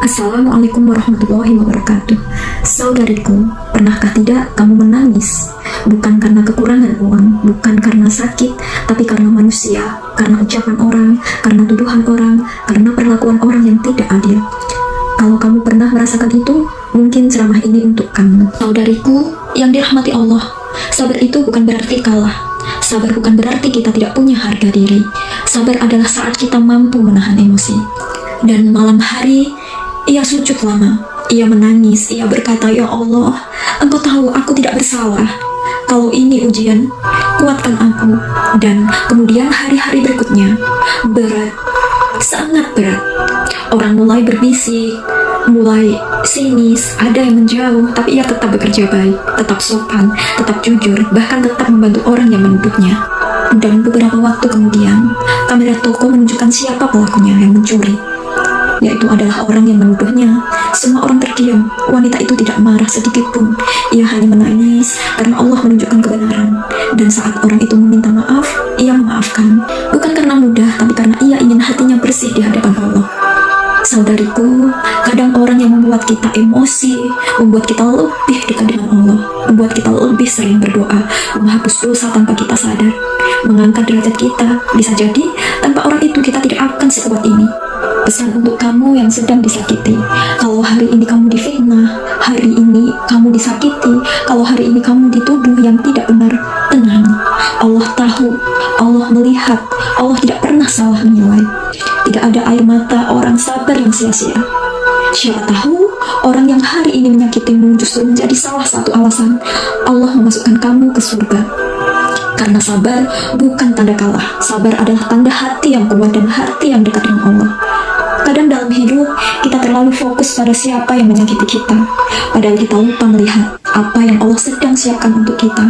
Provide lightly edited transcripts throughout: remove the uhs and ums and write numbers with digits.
Assalamualaikum warahmatullahi wabarakatuh. Saudariku, pernahkah tidak kamu menangis? Bukan karena kekurangan uang, bukan karena sakit, tapi karena manusia, karena ucapan orang, karena tuduhan orang, karena perlakuan orang yang tidak adil. Kalau kamu pernah merasakan itu, mungkin ceramah ini untuk kamu. Saudariku yang dirahmati Allah, sabar itu bukan berarti kalah. Sabar bukan berarti kita tidak punya harga diri. Sabar adalah saat kita mampu menahan emosi. Dan malam hari, ia sujud lama, ia menangis, ia berkata, "Ya Allah, Engkau tahu aku tidak bersalah. Kalau ini ujian, kuatkan aku." Dan kemudian hari-hari berikutnya, berat, sangat berat. Orang mulai berbisik, mulai sinis, ada yang menjauh, tapi ia tetap bekerja baik, tetap sopan, tetap jujur, bahkan tetap membantu orang yang menuntutnya. Dan beberapa waktu kemudian, kamera toko menunjukkan siapa pelakunya yang mencuri, yaitu adalah orang yang menuduhnya. Semua orang terdiam. Wanita itu tidak marah sedikit pun. Ia hanya menangis karena Allah menunjukkan kebenaran. Dan saat orang itu meminta maaf, ia memaafkan. Bukan karena mudah, tapi karena ia ingin hatinya bersih di hadapan Allah. Saudariku, kadang orang yang membuat kita emosi, membuat kita lebih dekat dengan Allah, membuat kita lebih sering berdoa, menghapus dosa tanpa kita sadar, mengangkat derajat kita. Bisa jadi tanpa orang itu kita tidak akan sekuat ini. Pesan untuk kamu yang sedang disakiti, kalau hari ini kamu difitnah, hari ini kamu disakiti, kalau hari ini kamu dituduh yang tidak benar, tenang. Allah tahu, Allah melihat, Allah tidak pernah salah menilai. Tidak ada air mata orang sabar yang sia-sia. Siapa tahu orang yang hari ini menyakitimu justru menjadi salah satu alasan Allah memasukkan kamu ke surga. Karena sabar bukan tanda kalah. Sabar adalah tanda hati yang kuat dan hati yang dekat dengan Allah. Kadang dalam hidup, kita terlalu fokus pada siapa yang menyakiti kita, padahal kita lupa melihat apa yang Allah sedang siapkan untuk kita.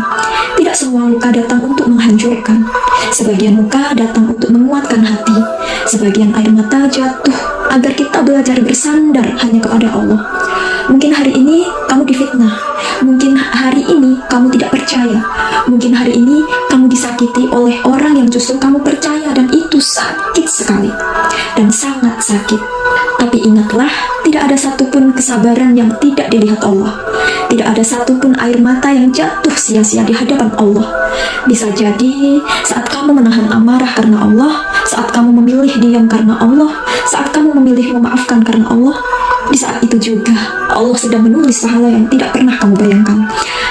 Tidak semua luka datang untuk menghancurkan. Sebagian luka datang untuk menguatkan hati. Sebagian air mata jatuh agar kita belajar bersandar hanya kepada Allah. Mungkin hari ini kamu difitnah. Mungkin hari ini kamu tidak percaya. Mungkin hari ini kamu disakiti oleh orang yang justru kamu percaya, dan itu sakit sekali dan sangat sakit. Tapi ingatlah, tidak ada satupun kesabaran yang tidak dilihat Allah. Tidak ada satupun air mata yang jatuh sia-sia di hadapan Allah. Bisa jadi saat kamu menahan amarah karena Allah, saat kamu memilih diam karena Allah, saat kamu memilih memaafkan karena Allah, di saat itu juga Allah sedang menulis pahala yang tidak pernah kamu bayangkan.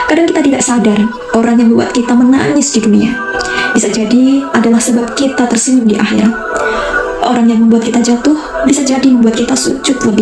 Kadang kita tidak sadar, orang yang membuat kita menangis di dunia bisa jadi adalah sebab kita tersenyum di akhirat. Orang yang membuat kita jatuh bisa jadi membuat kita sujud lebih